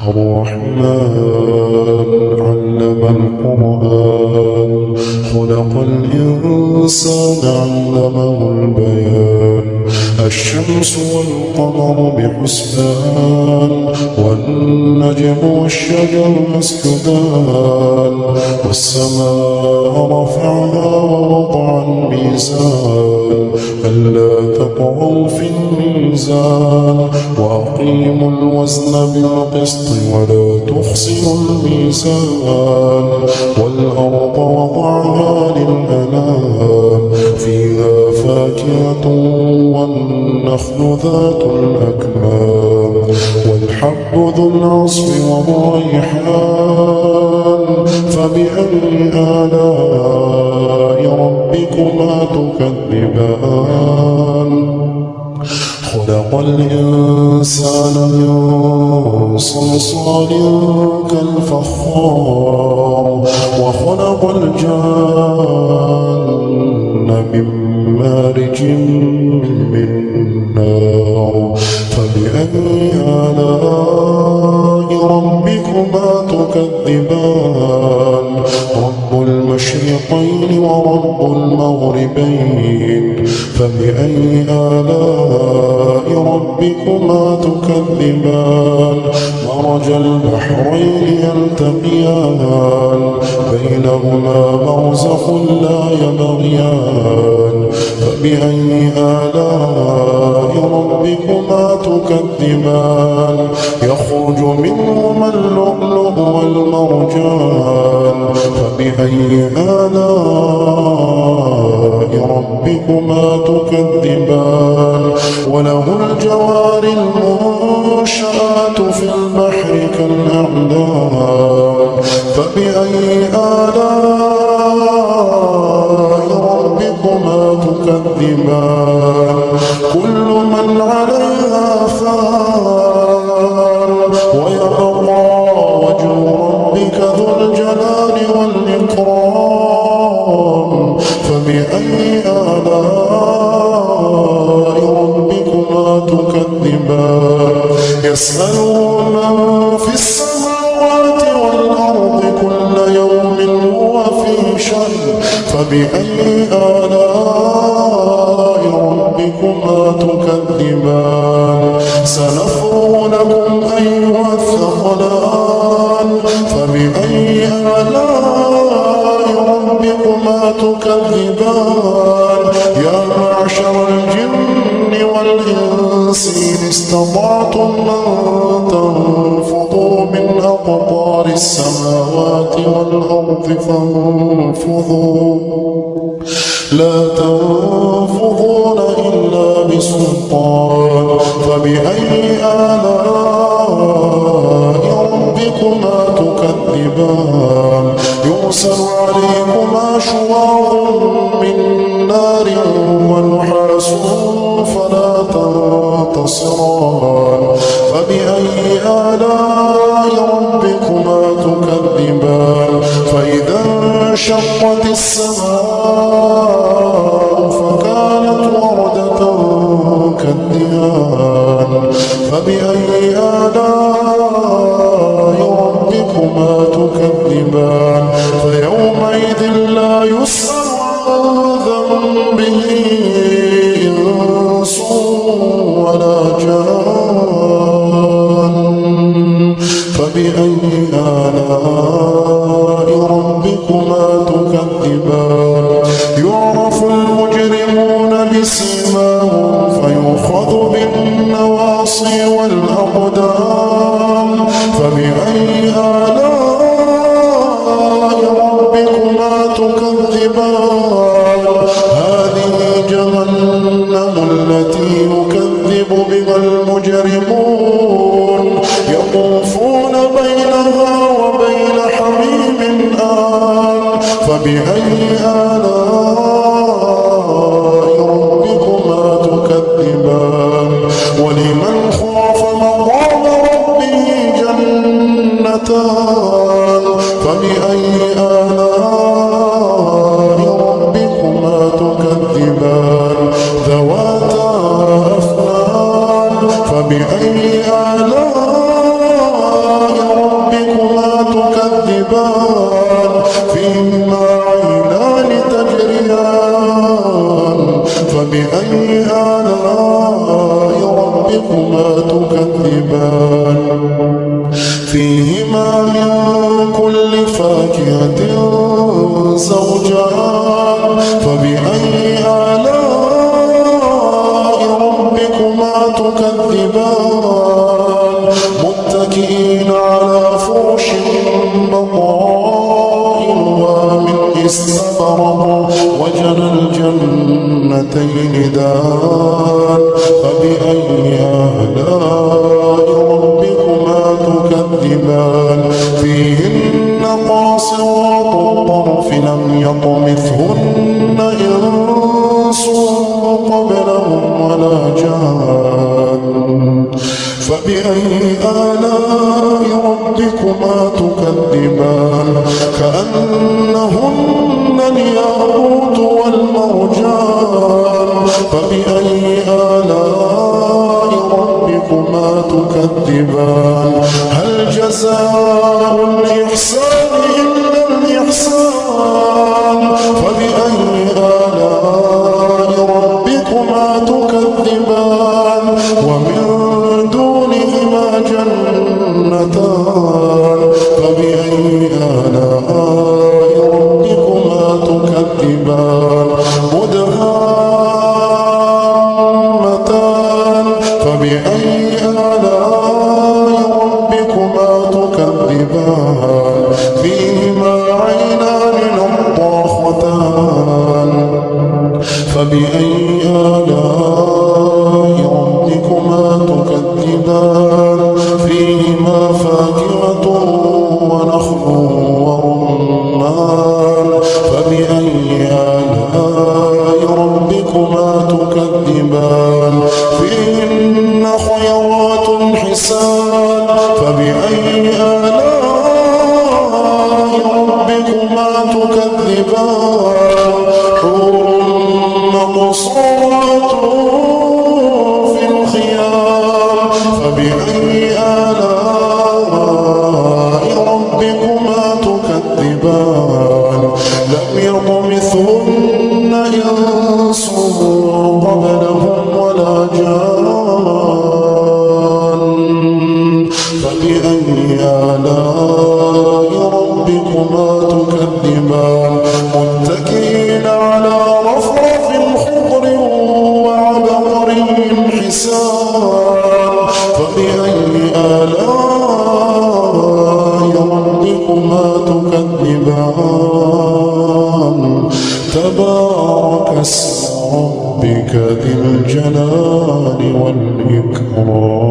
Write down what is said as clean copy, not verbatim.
الرحمن علم القرآن خلق الإنسان علمه البيان الشمس والقمر بحسبان والنجم والشجر يسجدان والسماء رفعها ووضع الميزان ألا تطغوا في الميزان وأقيموا الوزن بالقسط ولا تخسروا الميزان والأرض وضعها للأنام فيها فاكهة والنخل ذات الأكمام والحب ذو العصف والريحان فبأي آلاء ربكما تكذبان خلق الإنسان من صلصال كالفخار وخلق الجان من مارج من نار فبأي آلاء ربكما تكذبان رب المشرقين ورب المغربين فبأي آلاء ربكما تكذبان مرج البحرين يلتقيان بينهما برزخ لا يبغيان فبأي آلاء ربكما تكذبان يخرج منهما اللؤلؤ والمرجان فبأي آلاء ربكما تكذبان وله الجوار المنشآت في البحر كالأعلام فبأي آلاء ربكما تكذبان كل من عليها فان ويبقى وجه ربك ذو الجلال والإكرام فبأي آلاء ربكما تكذبان يسأله من في السماوات والأرض كل يوم هو في شأن فبأي آلاء ربكما تكذبان سنفرغ لكم أيها الثقلان فبأي آلاء ربكما تكذبان يا معشر الجن والإنس إن استطعتم أن تنفضوا من أقطار السماوات والأرض فانفضوا لا تنفضون إلا بسلطان فبأي آلاء ربكما تكذبان يرسل عليكما شواظ من نار ونحاس فلا تنتصران فبأي آلاء ربكما تكذبان فإذا انشقت السماء فكانت وردة كالدهان فبأي آلاء ربكما تكذبان فيومئذ لا يسأل عن ذنبه إنس ولا جان فبأي آلاء ربكما تكذبان يعرف المجرمون بسيماهم فيؤخذ بالنواصي والأقدام فبأي آلاء ربكما تكذبان هذه جهنم التي يكذب بها المجرمون يطوفون بينها وبين حميم آن فبأي آلاء ربكما تكذبان ولمن خاف مقام ربه جنتان فبأي آلاء ربكما تكذبان ذواتا أفنان فبأي آلاء فاكهة زوجان فبأي آلاء ربكما تكذبان متكئين على فرش بطائنها من استبرق وجنى الجنتين دان فبأي آلاء ربكما تكذبان فيهن قاصرات الطرف لم يطمثهن إنس قبلهم ولا جان فبأي آلاء ربكما تكذبان كأنهن الياقوت والمرجان فبأي آلاء ربكما تكذبان هل جزاء الإحسان إلا الإحسان فبأي آلاء ربكما تكذبان ومن دونهما جنتان فبأي آلاء ربكما تكذبان مدهامتان فبأي آلاء ربكما تكذبان فيهما عينان نضاختان فبأي آلاء ربكما تكذبان فيهما فاكهة ونخل ورمان فبأي آلاء ربكما تكذبان فيهن خيرات حسان فبأي آلاء ربكما تكذبان حور مقصورات في الخيام فبأي آلاء ربكما تكذبان لم يطمثهن إنس قبلهم ولا جان فبأي آلاء ربكما تكذبان متكئين على رفرف خضر وعبقري حسان فبأي آلاء ربكما تكذبان تبارك اسم ربك ذي الجلال والإكرام